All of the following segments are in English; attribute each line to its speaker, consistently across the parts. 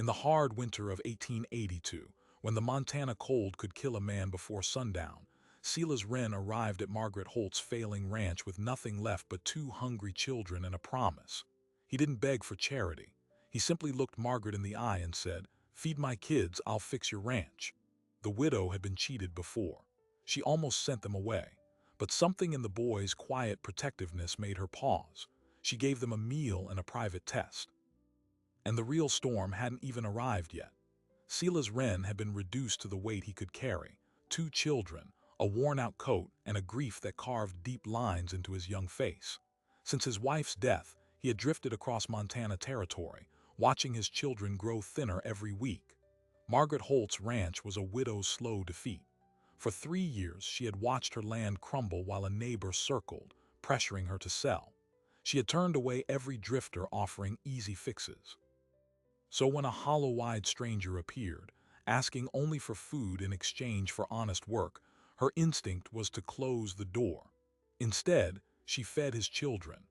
Speaker 1: In the hard winter of 1882, when the Montana cold could kill a man before sundown, Silas Wren arrived at Margaret Holt's failing ranch with nothing left but two hungry children and a promise. He didn't beg for charity. He simply looked Margaret in the eye and said, "Feed my kids, I'll fix your ranch." The widow had been cheated before. She almost sent them away. But something in the boys' quiet protectiveness made her pause. She gave them a meal and a private test. And the real storm hadn't even arrived yet. Silas Wren had been reduced to the weight he could carry: two children, a worn-out coat, and a grief that carved deep lines into his young face. Since his wife's death, he had drifted across Montana territory, watching his children grow thinner every week. Margaret Holt's ranch was a widow's slow defeat. For 3 years, she had watched her land crumble while a neighbor circled, pressuring her to sell. She had turned away every drifter offering easy fixes. So when a hollow-eyed stranger appeared, asking only for food in exchange for honest work, her instinct was to close the door. Instead, she fed his children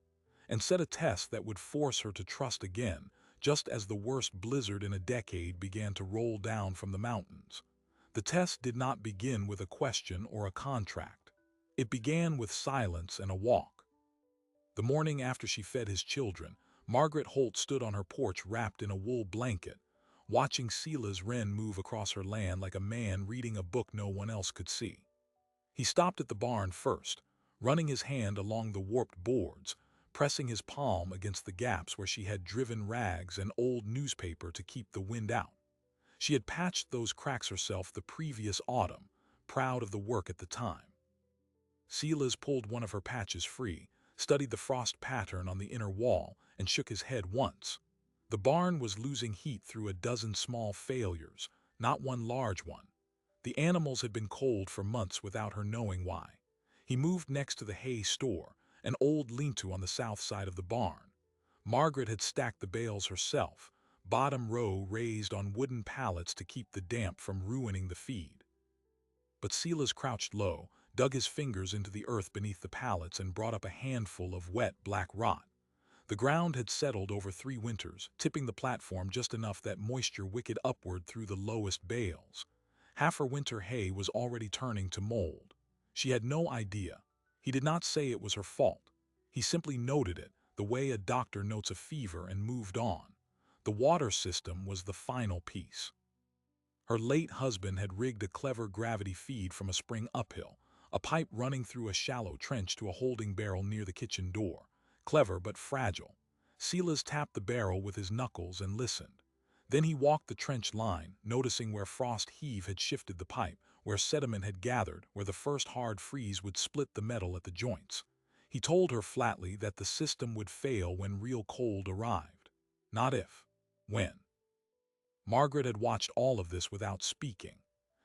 Speaker 1: and set a test that would force her to trust again, just as the worst blizzard in a decade began to roll down from the mountains. The test did not begin with a question or a contract. It began with silence and a walk. The morning after she fed his children, Margaret Holt stood on her porch wrapped in a wool blanket, watching Silas Wren move across her land like a man reading a book no one else could see. He stopped at the barn first, running his hand along the warped boards, pressing his palm against the gaps where she had driven rags and old newspaper to keep the wind out. She had patched those cracks herself the previous autumn, proud of the work at the time. Silas pulled one of her patches free, studied the frost pattern on the inner wall, and shook his head once. The barn was losing heat through a dozen small failures, not one large one. The animals had been cold for months without her knowing why. He moved next to the hay store, an old lean-to on the south side of the barn. Margaret had stacked the bales herself, bottom row raised on wooden pallets to keep the damp from ruining the feed. But Silas crouched low, dug his fingers into the earth beneath the pallets, and brought up a handful of wet black rot. The ground had settled over 3 winters, tipping the platform just enough that moisture wicked upward through the lowest bales. Half her winter hay was already turning to mold. She had no idea. He did not say it was her fault. He simply noted it, the way a doctor notes a fever, and moved on. The water system was the final piece. Her late husband had rigged a clever gravity feed from a spring uphill, a pipe running through a shallow trench to a holding barrel near the kitchen door. Clever but fragile. Silas tapped the barrel with his knuckles and listened. Then he walked the trench line, noticing where frost heave had shifted the pipe, where sediment had gathered, where the first hard freeze would split the metal at the joints. He told her flatly that the system would fail when real cold arrived. Not if. When. Margaret had watched all of this without speaking.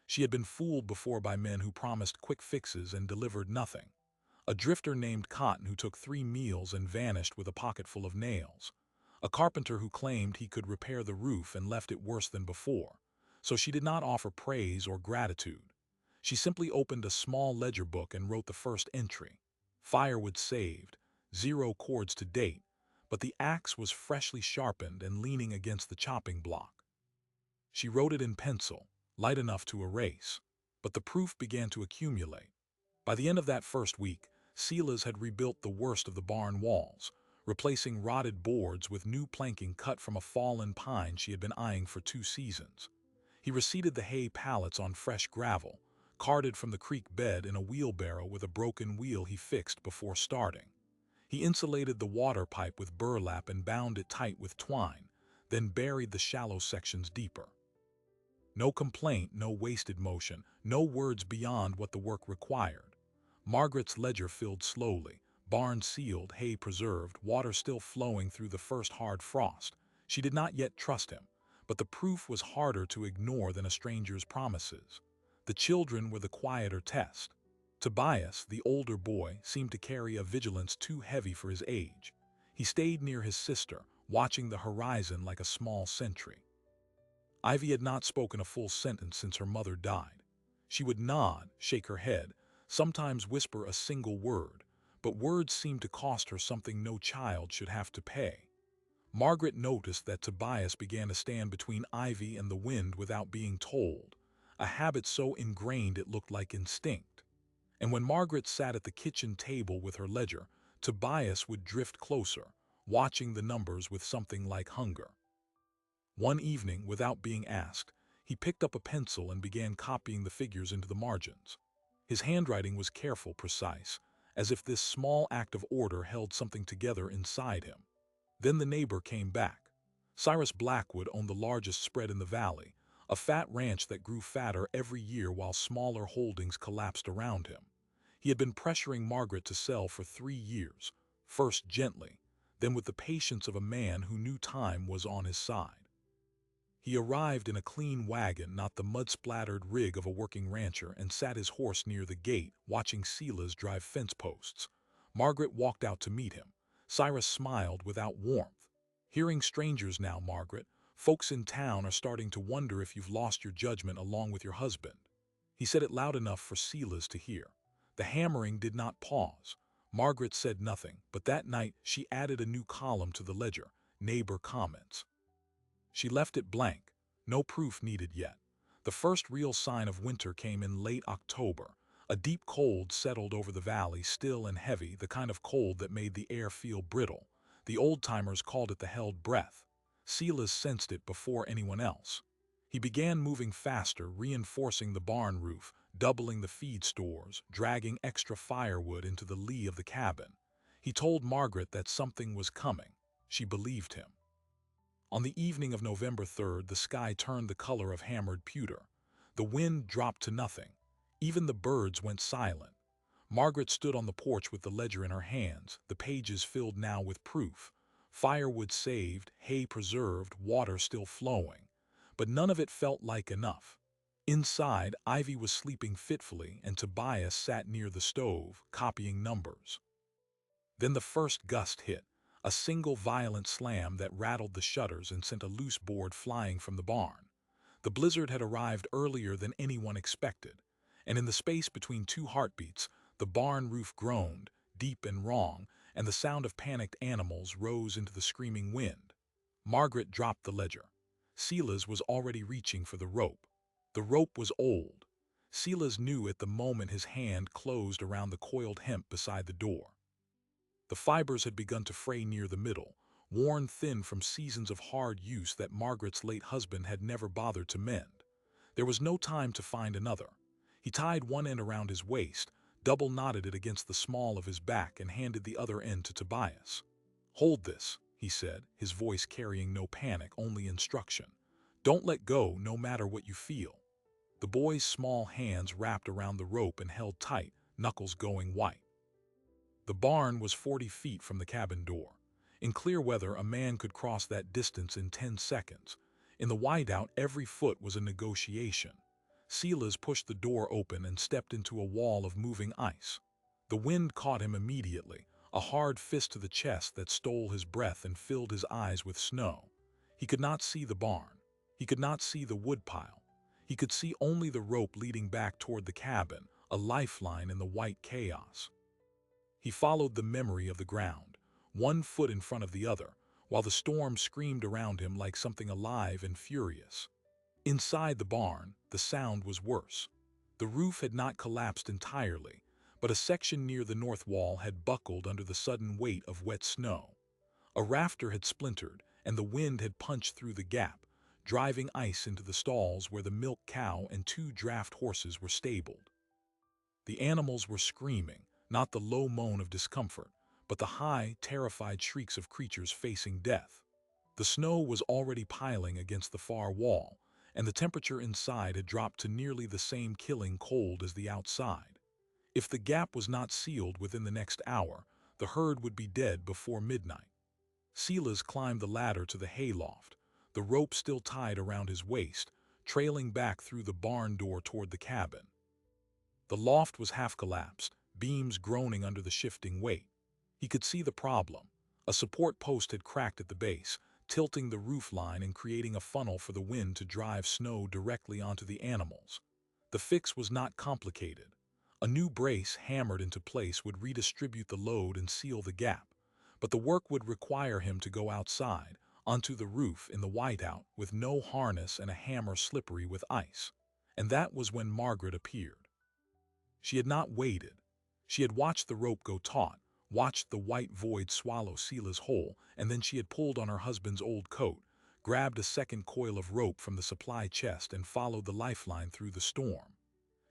Speaker 1: She had been fooled before by men who promised quick fixes and delivered nothing. A drifter named Cotton who took 3 meals and vanished with a pocket full of nails. A carpenter who claimed he could repair the roof and left it worse than before. So she did not offer praise or gratitude. She simply opened a small ledger book and wrote the first entry. Firewood saved, 0 cords to date, but the axe was freshly sharpened and leaning against the chopping block. She wrote it in pencil, light enough to erase, but the proof began to accumulate. By the end of that first week, Silas had rebuilt the worst of the barn walls, replacing rotted boards with new planking cut from a fallen pine she had been eyeing for 2 seasons. He reseated the hay pallets on fresh gravel, carted from the creek bed in a wheelbarrow with a broken wheel he fixed before starting. He insulated the water pipe with burlap and bound it tight with twine, then buried the shallow sections deeper. No complaint, no wasted motion, no words beyond what the work required. Margaret's ledger filled slowly, barn sealed, hay preserved, water still flowing through the first hard frost. She did not yet trust him, but the proof was harder to ignore than a stranger's promises. The children were the quieter test. Tobias, the older boy, seemed to carry a vigilance too heavy for his age. He stayed near his sister, watching the horizon like a small sentry. Ivy had not spoken a full sentence since her mother died. She would nod, shake her head, sometimes whisper a single word, but words seemed to cost her something no child should have to pay. Margaret noticed that Tobias began to stand between Ivy and the wind without being told, a habit so ingrained it looked like instinct. And when Margaret sat at the kitchen table with her ledger, Tobias would drift closer, watching the numbers with something like hunger. One evening, without being asked, he picked up a pencil and began copying the figures into the margins. His handwriting was careful, precise, as if this small act of order held something together inside him. Then the neighbor came back. Cyrus Blackwood owned the largest spread in the valley, a fat ranch that grew fatter every year while smaller holdings collapsed around him. He had been pressuring Margaret to sell for 3 years, first gently, then with the patience of a man who knew time was on his side. He arrived in a clean wagon, not the mud-splattered rig of a working rancher, and sat his horse near the gate, watching Silas drive fence posts. Margaret walked out to meet him. Cyrus smiled without warmth. "Hearing strangers now, Margaret. Folks in town are starting to wonder if you've lost your judgment along with your husband." He said it loud enough for Silas to hear. The hammering did not pause. Margaret said nothing, but that night she added a new column to the ledger, neighbor comments. She left it blank, no proof needed yet. The first real sign of winter came in late October. A deep cold settled over the valley, still and heavy, the kind of cold that made the air feel brittle. The old-timers called it the held breath. Silas sensed it before anyone else. He began moving faster, reinforcing the barn roof, doubling the feed stores, dragging extra firewood into the lee of the cabin. He told Margaret that something was coming. She believed him. On the evening of November 3rd, the sky turned the color of hammered pewter. The wind dropped to nothing. Even the birds went silent. Margaret stood on the porch with the ledger in her hands, the pages filled now with proof. Firewood saved, hay preserved, water still flowing. But none of it felt like enough. Inside, Ivy was sleeping fitfully, and Tobias sat near the stove, copying numbers. Then the first gust hit. A single violent slam that rattled the shutters and sent a loose board flying from the barn. The blizzard had arrived earlier than anyone expected, and in the space between two heartbeats, the barn roof groaned, deep and wrong, and the sound of panicked animals rose into the screaming wind. Margaret dropped the ledger. Silas was already reaching for the rope. The rope was old. Silas knew it the moment his hand closed around the coiled hemp beside the door. The fibers had begun to fray near the middle, worn thin from seasons of hard use that Margaret's late husband had never bothered to mend. There was no time to find another. He tied one end around his waist, double-knotted it against the small of his back, and handed the other end to Tobias. "Hold this," he said, his voice carrying no panic, only instruction. "Don't let go, no matter what you feel." The boy's small hands wrapped around the rope and held tight, knuckles going white. The barn was 40 feet from the cabin door. In clear weather, a man could cross that distance in 10 seconds. In the whiteout, every foot was a negotiation. Silas pushed the door open and stepped into a wall of moving ice. The wind caught him immediately, a hard fist to the chest that stole his breath and filled his eyes with snow. He could not see the barn. He could not see the woodpile. He could see only the rope leading back toward the cabin, a lifeline in the white chaos. He followed the memory of the ground, one foot in front of the other, while the storm screamed around him like something alive and furious. Inside the barn, the sound was worse. The roof had not collapsed entirely, but a section near the north wall had buckled under the sudden weight of wet snow. A rafter had splintered, and the wind had punched through the gap, driving ice into the stalls where the milk cow and 2 draft horses were stabled. The animals were screaming, not the low moan of discomfort, but the high, terrified shrieks of creatures facing death. The snow was already piling against the far wall, and the temperature inside had dropped to nearly the same killing cold as the outside. If the gap was not sealed within the next hour, the herd would be dead before midnight. Silas climbed the ladder to the hayloft, the rope still tied around his waist, trailing back through the barn door toward the cabin. The loft was half collapsed, beams groaning under the shifting weight. He could see the problem. A support post had cracked at the base, tilting the roof line and creating a funnel for the wind to drive snow directly onto the animals. The fix was not complicated. A new brace hammered into place would redistribute the load and seal the gap. But the work would require him to go outside, onto the roof in the whiteout, with no harness and a hammer slippery with ice. And that was when Margaret appeared. She had not waited. She had watched the rope go taut, watched the white void swallow Sela's whole, and then she had pulled on her husband's old coat, grabbed a second coil of rope from the supply chest and followed the lifeline through the storm.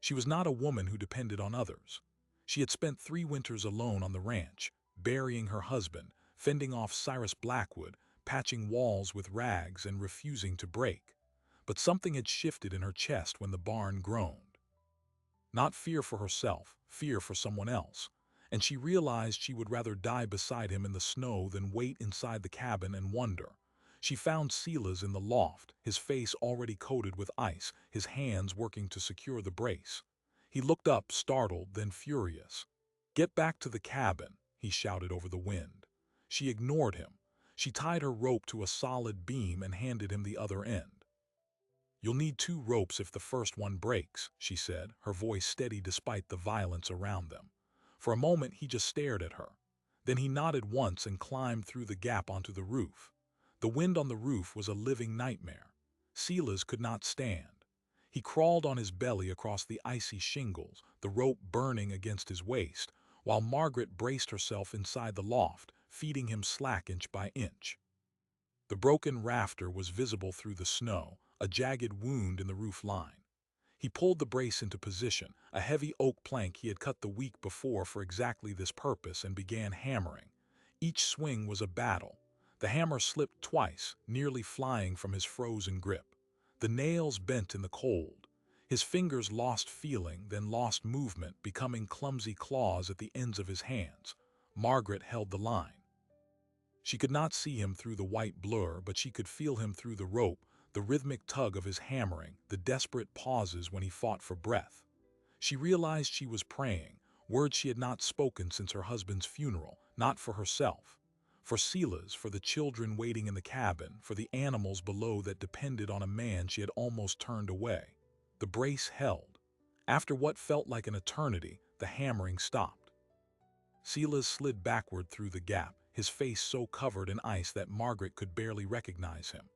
Speaker 1: She was not a woman who depended on others. She had spent 3 winters alone on the ranch, burying her husband, fending off Cyrus Blackwood, patching walls with rags and refusing to break. But something had shifted in her chest when the barn groaned. Not fear for herself, fear for someone else. And she realized she would rather die beside him in the snow than wait inside the cabin and wonder. She found Silas in the loft, his face already coated with ice, his hands working to secure the brace. He looked up, startled, then furious. "Get back to the cabin," he shouted over the wind. She ignored him. She tied her rope to a solid beam and handed him the other end. "You'll need 2 ropes if the first one breaks," she said, her voice steady despite the violence around them. For a moment he just stared at her. Then he nodded once and climbed through the gap onto the roof. The wind on the roof was a living nightmare. Silas could not stand. He crawled on his belly across the icy shingles, the rope burning against his waist, while Margaret braced herself inside the loft, feeding him slack inch by inch. The broken rafter was visible through the snow, a jagged wound in the roof line. He pulled the brace into position, a heavy oak plank he had cut the week before for exactly this purpose, and began hammering. Each swing was a battle. The hammer slipped twice, nearly flying from his frozen grip. The nails bent in the cold. His fingers lost feeling, then lost movement, becoming clumsy claws at the ends of his hands. Margaret held the line. She could not see him through the white blur, but she could feel him through the rope, the rhythmic tug of his hammering, the desperate pauses when he fought for breath. She realized she was praying, words she had not spoken since her husband's funeral, not for herself. For Silas, for the children waiting in the cabin, for the animals below that depended on a man she had almost turned away. The brace held. After what felt like an eternity, the hammering stopped. Silas slid backward through the gap, his face so covered in ice that Margaret could barely recognize him.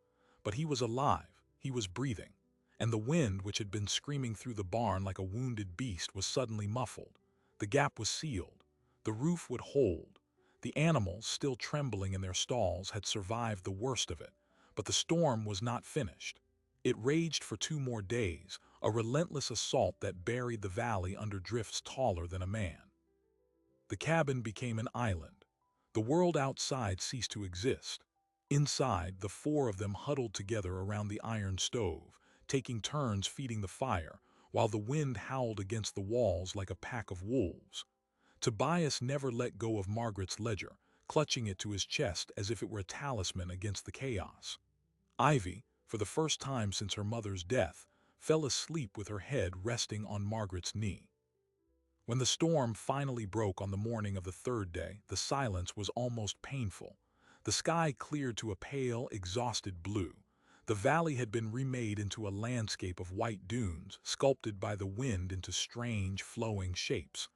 Speaker 1: But he was alive, he was breathing, and the wind, which had been screaming through the barn like a wounded beast, was suddenly muffled. The gap was sealed. The roof would hold. The animals, still trembling in their stalls, had survived the worst of it, but the storm was not finished. It raged for 2 more days, a relentless assault that buried the valley under drifts taller than a man. The cabin became an island. The world outside ceased to exist. Inside, the 4 of them huddled together around the iron stove, taking turns feeding the fire, while the wind howled against the walls like a pack of wolves. Tobias never let go of Margaret's ledger, clutching it to his chest as if it were a talisman against the chaos. Ivy, for the first time since her mother's death, fell asleep with her head resting on Margaret's knee. When the storm finally broke on the morning of the 3rd day, the silence was almost painful. The sky cleared to a pale, exhausted blue. The valley had been remade into a landscape of white dunes, sculpted by the wind into strange, flowing shapes.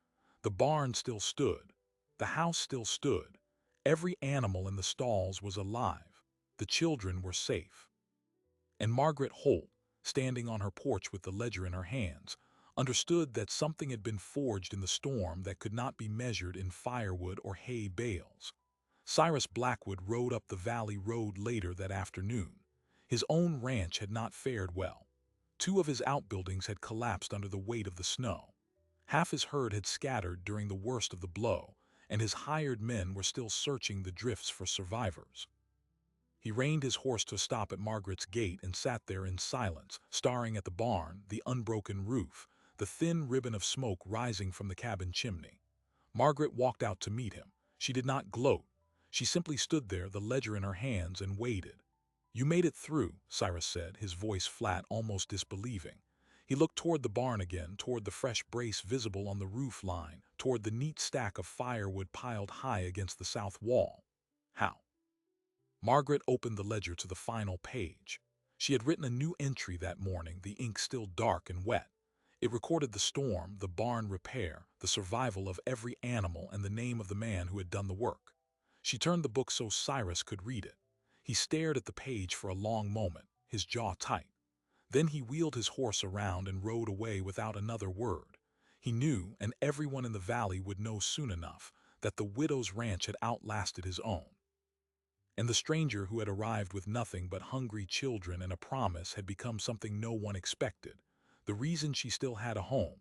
Speaker 1: The barn still stood. The house still stood. Every animal in the stalls was alive. The children were safe. And Margaret Holt, standing on her porch with the ledger in her hands, understood that something had been forged in the storm that could not be measured in firewood or hay bales. Cyrus Blackwood rode up the valley road later that afternoon. His own ranch had not fared well. 2 of his outbuildings had collapsed under the weight of the snow. Half his herd had scattered during the worst of the blow, and his hired men were still searching the drifts for survivors. He reined his horse to a stop at Margaret's gate and sat there in silence, staring at the barn, the unbroken roof, the thin ribbon of smoke rising from the cabin chimney. Margaret walked out to meet him. She did not gloat. She simply stood there, the ledger in her hands, and waited. "You made it through," Cyrus said, his voice flat, almost disbelieving. He looked toward the barn again, toward the fresh brace visible on the roof line, toward the neat stack of firewood piled high against the south wall. "How?" Margaret opened the ledger to the final page. She had written a new entry that morning, the ink still dark and wet. It recorded the storm, the barn repair, the survival of every animal, and the name of the man who had done the work. She turned the book so Cyrus could read it. He stared at the page for a long moment, his jaw tight. Then he wheeled his horse around and rode away without another word. He knew, and everyone in the valley would know soon enough, that the widow's ranch had outlasted his own. And the stranger who had arrived with nothing but hungry children and a promise had become something no one expected, the reason she still had a home.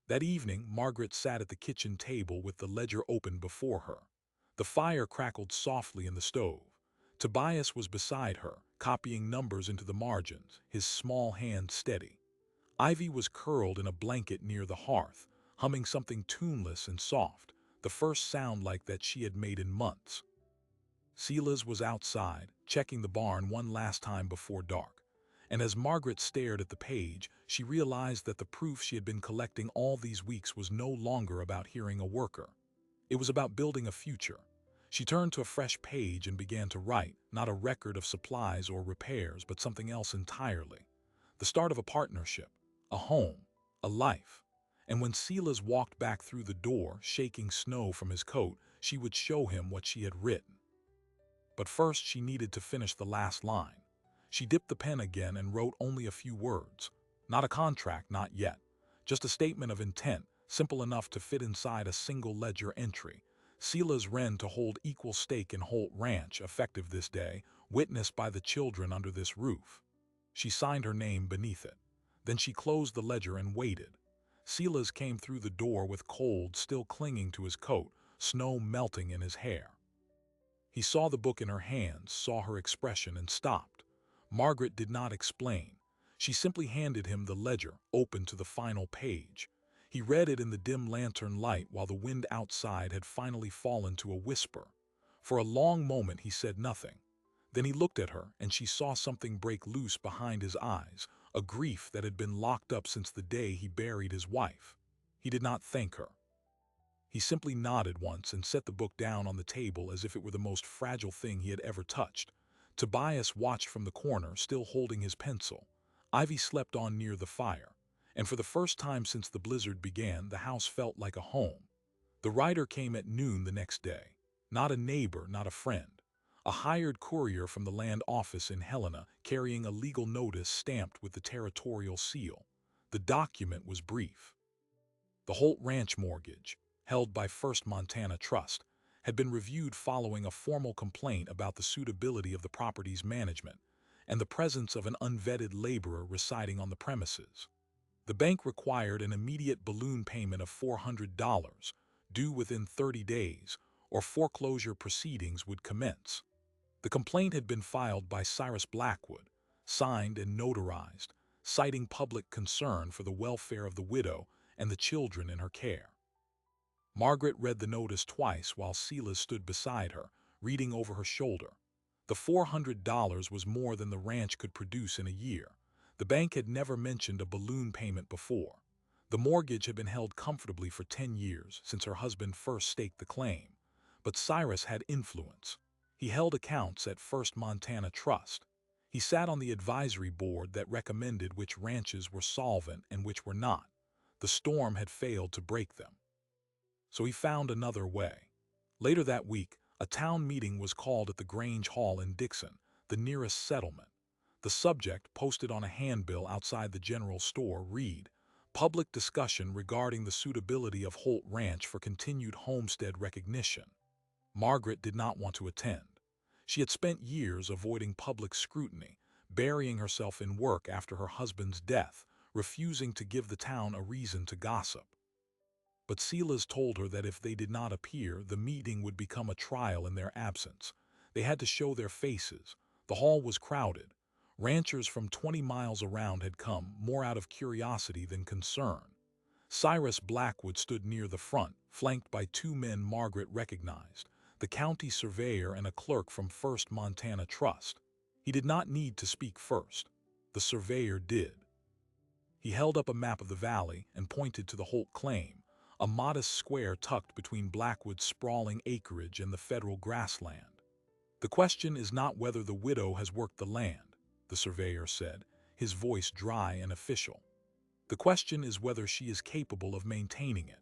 Speaker 1: That evening, Margaret sat at the kitchen table with the ledger open before her. The fire crackled softly in the stove. Tobias was beside her, copying numbers into the margins, his small hand steady. Ivy was curled in a blanket near the hearth, humming something tuneless and soft, the first sound like that she had made in months. Silas was outside, checking the barn one last time before dark. And as Margaret stared at the page, she realized that the proof she had been collecting all these weeks was no longer about hearing a worker. It was about building a future. She turned to a fresh page and began to write, not a record of supplies or repairs, but something else entirely. The start of a partnership, a home, a life. And when Silas walked back through the door, shaking snow from his coat, she would show him what she had written. But first she needed to finish the last line. She dipped the pen again and wrote only a few words. Not a contract, not yet. Just a statement of intent, simple enough to fit inside a single ledger entry. Silas Wren to hold equal stake in Holt Ranch, effective this day, witnessed by the children under this roof. She signed her name beneath it. Then she closed the ledger and waited. Silas came through the door with cold still clinging to his coat, snow melting in his hair. He saw the book in her hands, saw her expression, and stopped. Margaret did not explain. She simply handed him the ledger, open to the final page. He read it in the dim lantern light while the wind outside had finally fallen to a whisper. For a long moment he said nothing. Then he looked at her, and she saw something break loose behind his eyes, a grief that had been locked up since the day he buried his wife. He did not thank her. He simply nodded once and set the book down on the table as if it were the most fragile thing he had ever touched. Tobias watched from the corner, still holding his pencil. Ivy slept on near the fire, and for the first time since the blizzard began, the house felt like a home. The writer came at noon the next day. Not a neighbor, not a friend. A hired courier from the land office in Helena, carrying a legal notice stamped with the territorial seal. The document was brief. The Holt Ranch mortgage, held by First Montana Trust, had been reviewed following a formal complaint about the suitability of the property's management and the presence of an unvetted laborer residing on the premises. The bank required an immediate balloon payment of $400, due within 30 days, or foreclosure proceedings would commence. The complaint had been filed by Cyrus Blackwood, signed and notarized, citing public concern for the welfare of the widow and the children in her care. Margaret read the notice twice while Silas stood beside her, reading over her shoulder. The $400 was more than the ranch could produce in a year. The bank had never mentioned a balloon payment before. The mortgage had been held comfortably for 10 years since her husband first staked the claim. But Cyrus had influence. He held accounts at First Montana Trust. He sat on the advisory board that recommended which ranches were solvent and which were not. The storm had failed to break them. So he found another way. Later that week, a town meeting was called at the Grange Hall in Dixon, the nearest settlement. The subject, posted on a handbill outside the general store, read, "Public discussion regarding the suitability of Holt Ranch for continued homestead recognition." Margaret did not want to attend. She had spent years avoiding public scrutiny, burying herself in work after her husband's death, refusing to give the town a reason to gossip. But Silas told her that if they did not appear, the meeting would become a trial in their absence. They had to show their faces. The hall was crowded. Ranchers from 20 miles around had come, more out of curiosity than concern. Cyrus Blackwood stood near the front, flanked by two men Margaret recognized, the county surveyor and a clerk from First Montana Trust. He did not need to speak first. The surveyor did. He held up a map of the valley and pointed to the Holt claim, a modest square tucked between Blackwood's sprawling acreage and the federal grassland. "The question is not whether the widow has worked the land," the surveyor said, his voice dry and official. "The question is whether she is capable of maintaining it.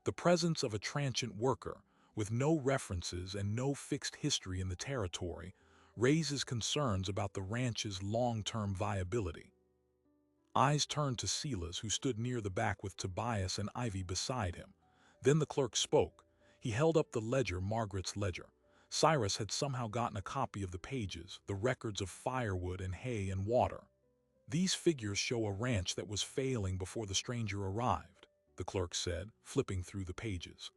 Speaker 1: The presence of a transient worker, with no references and no fixed history in the territory, raises concerns about the ranch's long-term viability. Eyes turned to Silas, who stood near the back with Tobias and Ivy beside him. Then the clerk spoke. He held up the ledger, Margaret's ledger. Cyrus had somehow gotten a copy of the pages, the records of firewood and hay and water. These figures show a ranch that was failing before the stranger arrived, the clerk said, flipping through the pages.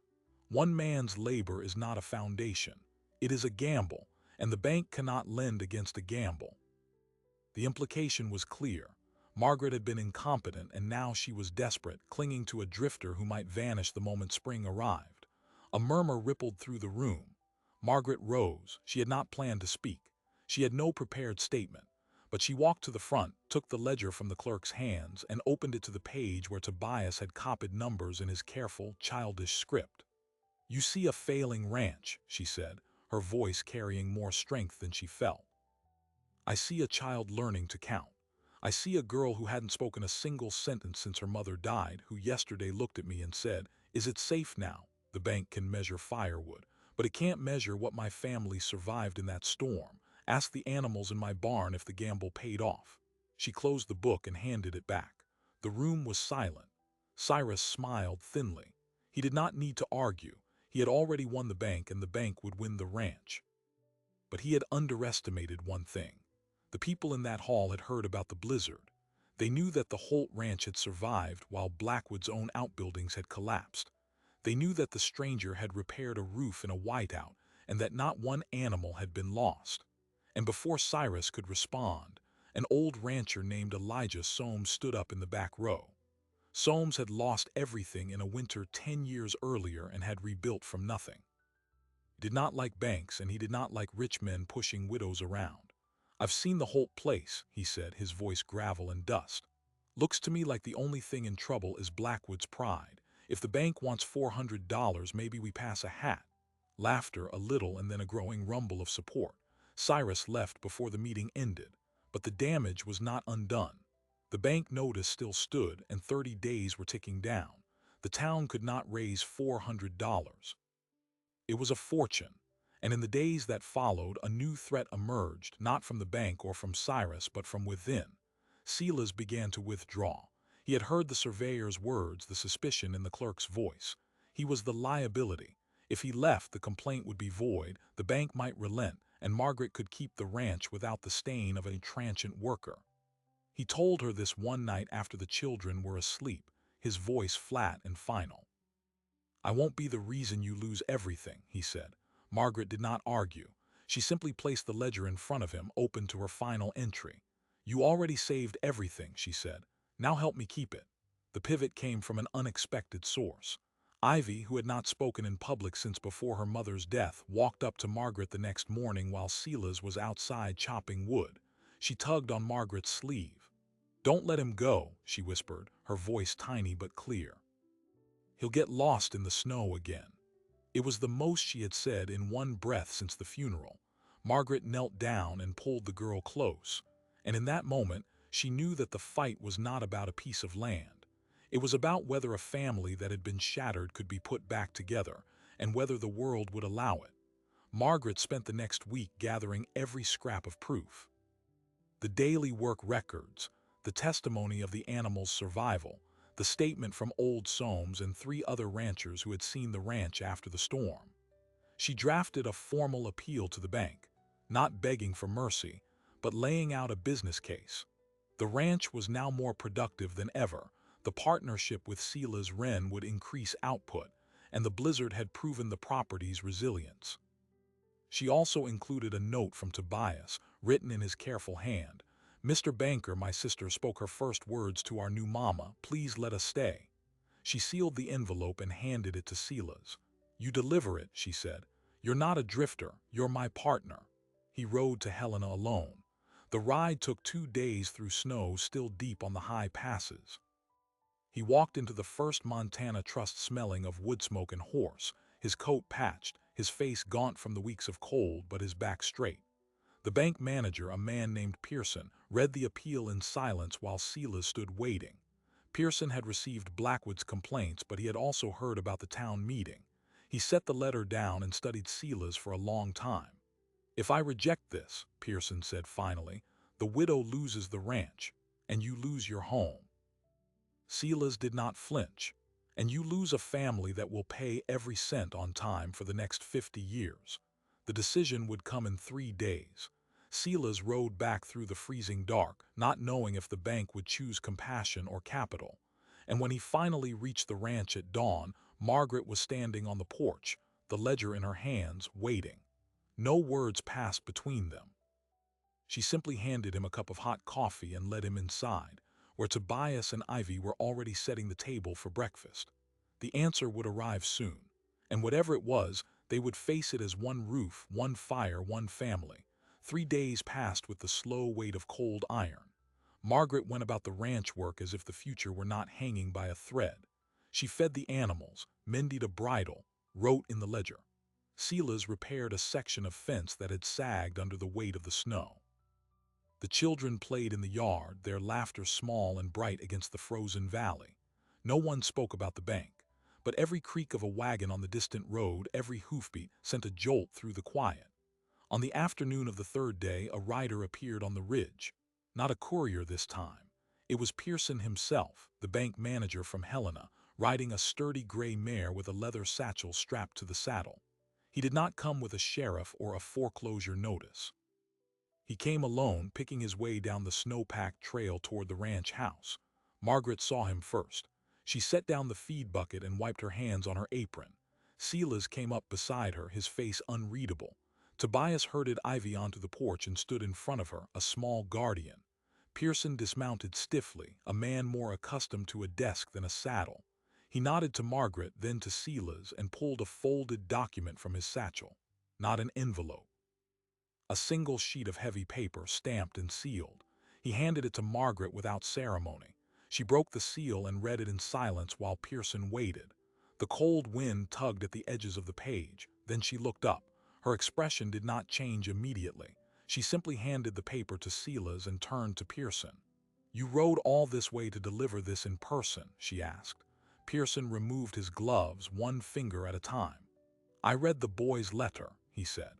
Speaker 1: One man's labor is not a foundation. It is a gamble, and the bank cannot lend against a gamble. The implication was clear. Margaret had been incompetent, and now she was desperate, clinging to a drifter who might vanish the moment spring arrived. A murmur rippled through the room. Margaret rose. She had not planned to speak. She had no prepared statement. But she walked to the front, took the ledger from the clerk's hands, and opened it to the page where Tobias had copied numbers in his careful, childish script. "You see a failing ranch," she said, her voice carrying more strength than she felt. "I see a child learning to count. I see a girl who hadn't spoken a single sentence since her mother died, who yesterday looked at me and said, 'Is it safe now? The bank can measure firewood, but it can't measure what my family survived in that storm. Ask the animals in my barn if the gamble paid off.'" She closed the book and handed it back. The room was silent. Cyrus smiled thinly. He did not need to argue. He had already won the bank, and the bank would win the ranch. But he had underestimated one thing. The people in that hall had heard about the blizzard. They knew that the Holt Ranch had survived while Blackwood's own outbuildings had collapsed. They knew that the stranger had repaired a roof in a whiteout and that not one animal had been lost. And before Cyrus could respond, an old rancher named Elijah Soames stood up in the back row. Soames had lost everything in a winter 10 years earlier and had rebuilt from nothing. He did not like banks, and he did not like rich men pushing widows around. "I've seen the Holt place," he said, his voice gravel and dust. "Looks to me like the only thing in trouble is Blackwood's pride. If the bank wants $400, maybe we pass a hat." Laughter, a little, and then a growing rumble of support. Cyrus left before the meeting ended, but the damage was not undone. The bank notice still stood, and 30 days were ticking down. The town could not raise $400. It was a fortune, and in the days that followed, a new threat emerged, not from the bank or from Cyrus, but from within. Silas began to withdraw. He had heard the surveyor's words, the suspicion in the clerk's voice. He was the liability. If he left, the complaint would be void, the bank might relent, and Margaret could keep the ranch without the stain of a transient worker. He told her this one night after the children were asleep, his voice flat and final. "I won't be the reason you lose everything," he said. Margaret did not argue. She simply placed the ledger in front of him, open to her final entry. "You already saved everything," she said. "Now help me keep it." The pivot came from an unexpected source. Ivy, who had not spoken in public since before her mother's death, walked up to Margaret the next morning while Silas was outside chopping wood. She tugged on Margaret's sleeve. "Don't let him go," she whispered, her voice tiny but clear. "He'll get lost in the snow again." It was the most she had said in one breath since the funeral. Margaret knelt down and pulled the girl close, and in that moment she knew that the fight was not about a piece of land. It was about whether a family that had been shattered could be put back together, and whether the world would allow it. Margaret spent the next week gathering every scrap of proof. The daily work records, the testimony of the animal's survival, the statement from old Soames and 3 other ranchers who had seen the ranch after the storm. She drafted a formal appeal to the bank, not begging for mercy, but laying out a business case. The ranch was now more productive than ever. The partnership with Silas Wren would increase output, and the blizzard had proven the property's resilience. She also included a note from Tobias, written in his careful hand. "Mr. Banker, my sister spoke her first words to our new mama. Please let us stay." She sealed the envelope and handed it to Silas. "You deliver it," she said. "You're not a drifter, you're my partner." He rode to Helena alone. The ride took 2 days through snow still deep on the high passes. He walked into the First Montana Trust smelling of wood smoke and horse, his coat patched, his face gaunt from the weeks of cold, but his back straight. The bank manager, a man named Pearson, read the appeal in silence while Silas stood waiting. Pearson had received Blackwood's complaints, but he had also heard about the town meeting. He set the letter down and studied Sela's for a long time. "If I reject this," Pearson said finally, "the widow loses the ranch, and you lose your home." Sela's did not flinch, "And you lose a family that will pay every cent on time for the next 50 years. The decision would come in 3 days. Sela's rode back through the freezing dark, not knowing if the bank would choose compassion or capital. And when he finally reached the ranch at dawn, Margaret was standing on the porch, the ledger in her hands, waiting. No words passed between them. She simply handed him a cup of hot coffee and led him inside, where Tobias and Ivy were already setting the table for breakfast. The answer would arrive soon, and whatever it was, they would face it as one roof, one fire, one family. 3 days passed with the slow weight of cold iron. Margaret went about the ranch work as if the future were not hanging by a thread. She fed the animals, mended a bridle, wrote in the ledger. Sela's repaired a section of fence that had sagged under the weight of the snow. The children played in the yard, their laughter small and bright against the frozen valley. No one spoke about the bank, but every creak of a wagon on the distant road, every hoofbeat, sent a jolt through the quiet. On the afternoon of the third day, a rider appeared on the ridge. Not a courier this time. It was Pearson himself, the bank manager from Helena, riding a sturdy gray mare with a leather satchel strapped to the saddle. He did not come with a sheriff or a foreclosure notice. He came alone, picking his way down the snow-packed trail toward the ranch house. Margaret saw him first. She set down the feed bucket and wiped her hands on her apron. Sela's came up beside her, his face unreadable. Tobias herded Ivy onto the porch and stood in front of her, a small guardian. Pearson dismounted stiffly, a man more accustomed to a desk than a saddle. He nodded to Margaret, then to Sela's, and pulled a folded document from his satchel. Not an envelope. A single sheet of heavy paper, stamped and sealed. He handed it to Margaret without ceremony. She broke the seal and read it in silence while Pearson waited. The cold wind tugged at the edges of the page. Then she looked up. Her expression did not change immediately. She simply handed the paper to Sela's and turned to Pearson. "You rode all this way to deliver this in person?" she asked. Pearson removed his gloves, one finger at a time. "I read the boy's letter," he said.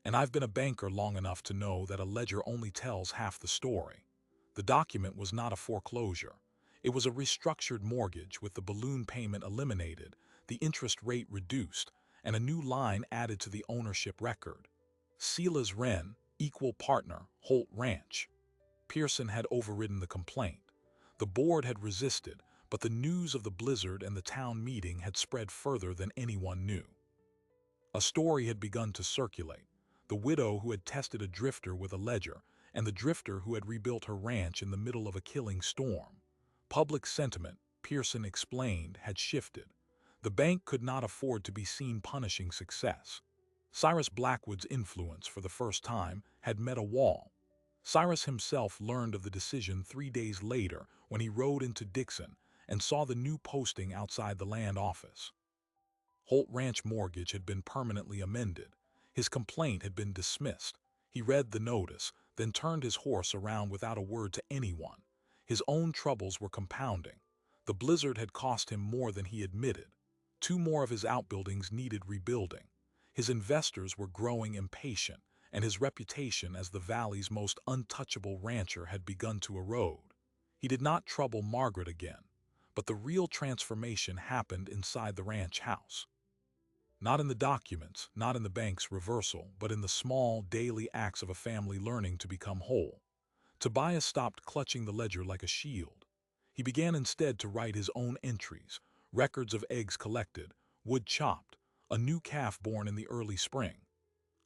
Speaker 1: "And I've been a banker long enough to know that a ledger only tells half the story. The document was not a foreclosure. It was a restructured mortgage with the balloon payment eliminated, the interest rate reduced, and a new line added to the ownership record. Sela's Wren, equal partner, Holt Ranch." Pearson had overridden the complaint. The board had resisted, but the news of the blizzard and the town meeting had spread further than anyone knew. A story had begun to circulate. The widow who had tested a drifter with a ledger, and the drifter who had rebuilt her ranch in the middle of a killing storm. Public sentiment, Pearson explained, had shifted. The bank could not afford to be seen punishing success. Cyrus Blackwood's influence, for the first time, had met a wall. Cyrus himself learned of the decision 3 days later when he rode into Dixon and saw the new posting outside the land office. Holt Ranch mortgage had been permanently amended. His complaint had been dismissed. He read the notice, then turned his horse around without a word to anyone. His own troubles were compounding. The blizzard had cost him more than he admitted. 2 more of his outbuildings needed rebuilding. His investors were growing impatient, and his reputation as the valley's most untouchable rancher had begun to erode. He did not trouble Margaret again, but the real transformation happened inside the ranch house. Not in the documents, not in the bank's reversal, but in the small, daily acts of a family learning to become whole. Tobias stopped clutching the ledger like a shield. He began instead to write his own entries, records of eggs collected, wood chopped, a new calf born in the early spring.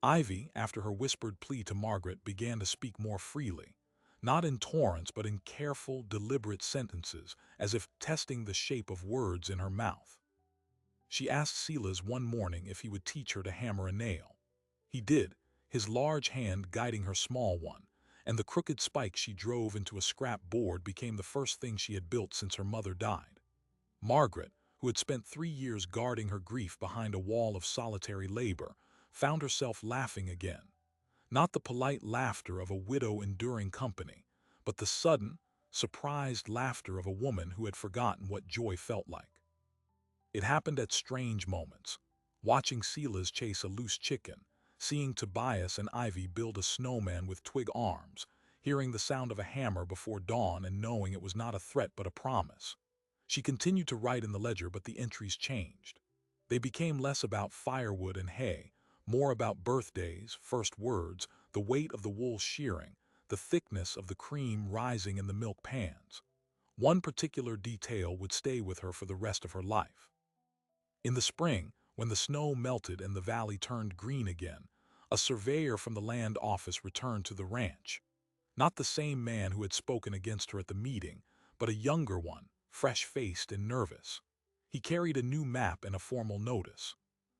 Speaker 1: Ivy, after her whispered plea to Margaret, began to speak more freely, not in torrents but in careful, deliberate sentences, as if testing the shape of words in her mouth. She asked Sela's one morning if he would teach her to hammer a nail. He did, his large hand guiding her small one, and the crooked spike she drove into a scrap board became the first thing she had built since her mother died. Margaret, who had spent 3 years guarding her grief behind a wall of solitary labor, found herself laughing again. Not the polite laughter of a widow enduring company, but the sudden, surprised laughter of a woman who had forgotten what joy felt like. It happened at strange moments. watching Silas chase a loose chicken, seeing Tobias and Ivy build a snowman with twig arms, hearing the sound of a hammer before dawn and knowing it was not a threat but a promise. She continued to write in the ledger, but the entries changed. They became less about firewood and hay, more about birthdays, first words, the weight of the wool shearing, the thickness of the cream rising in the milk pans. One particular detail would stay with her for the rest of her life. In the spring, when the snow melted and the valley turned green again, a surveyor from the land office returned to the ranch. Not the same man who had spoken against her at the meeting, but a younger one, fresh-faced and nervous. He carried a new map and a formal notice.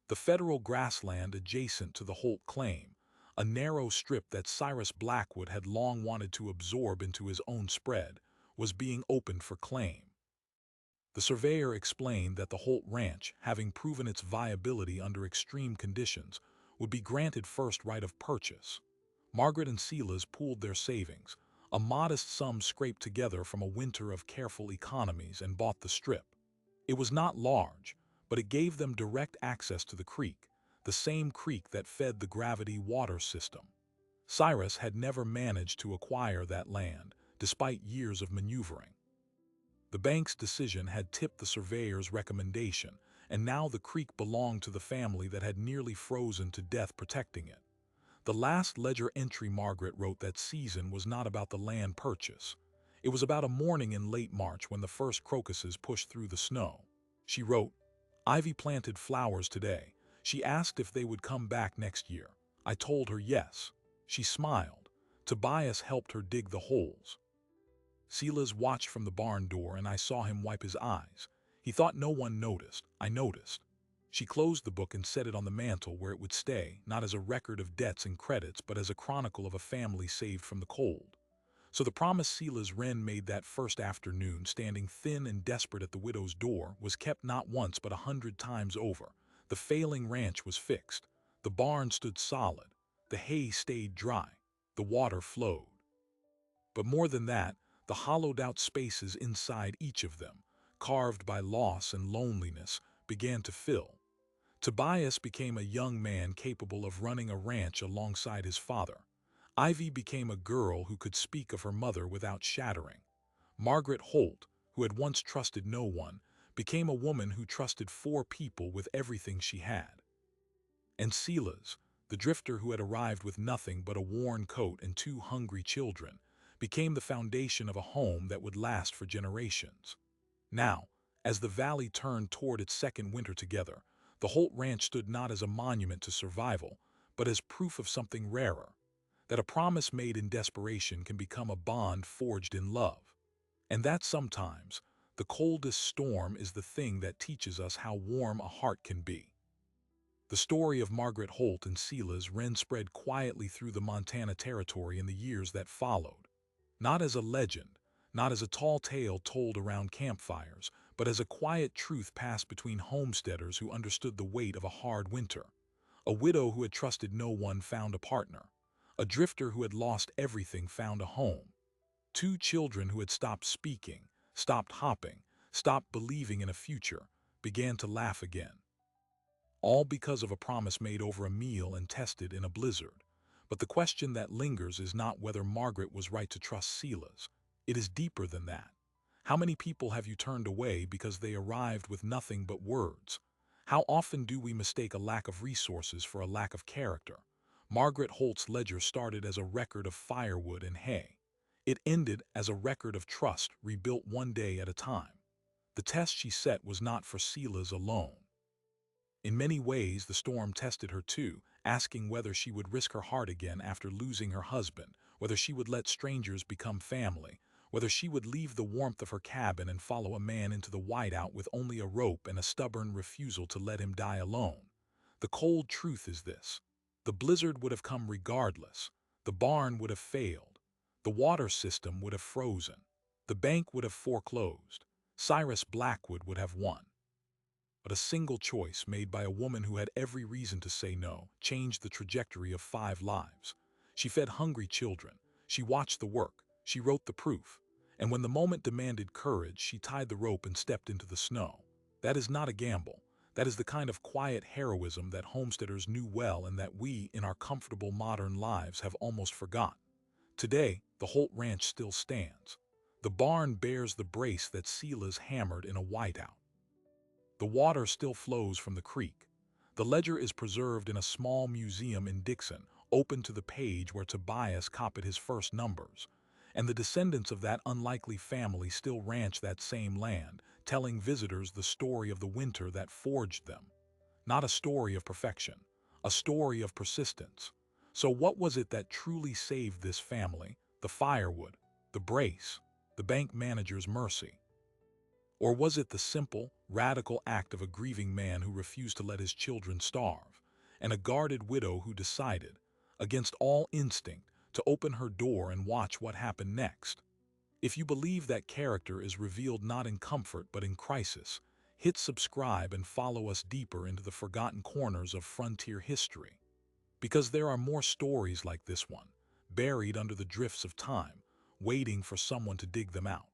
Speaker 1: The federal grassland adjacent to the Holt claim, a narrow strip that Cyrus Blackwood had long wanted to absorb into his own spread, was being opened for claim. The surveyor explained that the Holt Ranch, having proven its viability under extreme conditions, would be granted first right of purchase. Margaret and Silas pooled their savings, a modest sum scraped together from a winter of careful economies, and bought the strip. It was not large, but it gave them direct access to the creek, the same creek that fed the gravity water system. Cyrus had never managed to acquire that land, despite years of maneuvering. The bank's decision had tipped the surveyor's recommendation, and now the creek belonged to the family that had nearly frozen to death protecting it. The last ledger entry Margaret wrote that season was not about the land purchase. It was about a morning in late March when the first crocuses pushed through the snow. She wrote, "Ivy planted flowers today. She asked if they would come back next year. I told her yes." She smiled. Tobias helped her dig the holes. Silas watched from the barn door, and I saw him wipe his eyes. He thought no one noticed. I noticed. She closed the book and set it on the mantel where it would stay, not as a record of debts and credits, but as a chronicle of a family saved from the cold. So the promise Silas Wren made that first afternoon, standing thin and desperate at the widow's door, was kept not once but 100 times over. The failing ranch was fixed. The barn stood solid. The hay stayed dry. The water flowed. But more than that, the hollowed-out spaces inside each of them, carved by loss and loneliness, began to fill. Tobias became a young man capable of running a ranch alongside his father. Ivy became a girl who could speak of her mother without shattering. Margaret Holt, who had once trusted no one, became a woman who trusted 4 people with everything she had. And Silas, the drifter who had arrived with nothing but a worn coat and 2 hungry children, became the foundation of a home that would last for generations. Now, as the valley turned toward its second winter together, the Holt Ranch stood not as a monument to survival, but as proof of something rarer, that a promise made in desperation can become a bond forged in love. And that sometimes, the coldest storm is the thing that teaches us how warm a heart can be. The story of Margaret Holt and Silas Wren spread quietly through the Montana Territory in the years that followed. Not as a legend, not as a tall tale told around campfires, but as a quiet truth passed between homesteaders who understood the weight of a hard winter. A widow who had trusted no one found a partner. A drifter who had lost everything found a home. 2 children who had stopped speaking, stopped hopping, stopped believing in a future, began to laugh again. All because of a promise made over a meal and tested in a blizzard. But the question that lingers is not whether Margaret was right to trust Silas. It is deeper than that. How many people have you turned away because they arrived with nothing but words? How often do we mistake a lack of resources for a lack of character? Margaret Holt's ledger started as a record of firewood and hay. It ended as a record of trust rebuilt one day at a time. The test she set was not for Silas alone. In many ways, the storm tested her too, asking whether she would risk her heart again after losing her husband, whether she would let strangers become family, whether she would leave the warmth of her cabin and follow a man into the whiteout with only a rope and a stubborn refusal to let him die alone. The cold truth is this: the blizzard would have come regardless. The barn would have failed. The water system would have frozen. The bank would have foreclosed. Cyrus Blackwood would have won. But a single choice made by a woman who had every reason to say no changed the trajectory of 5 lives. She fed hungry children. She watched the work. She wrote the proof. And when the moment demanded courage, she tied the rope and stepped into the snow. That is not a gamble. That is the kind of quiet heroism that homesteaders knew well and that we, in our comfortable modern lives, have almost forgotten. Today, the Holt Ranch still stands. The barn bears the brace that Silas hammered in a whiteout. The water still flows from the creek. The ledger is preserved in a small museum in Dixon, open to the page where Tobias copied his first numbers. And the descendants of that unlikely family still ranch that same land, telling visitors the story of the winter that forged them. Not a story of perfection, a story of persistence. So what was it that truly saved this family? The firewood, the brace, the bank manager's mercy? Or was it the simple, radical act of a grieving man who refused to let his children starve, and a guarded widow who decided, against all instinct, to open her door and watch what happened next? If you believe that character is revealed not in comfort but in crisis, hit subscribe and follow us deeper into the forgotten corners of frontier history. Because there are more stories like this one, buried under the drifts of time, waiting for someone to dig them out.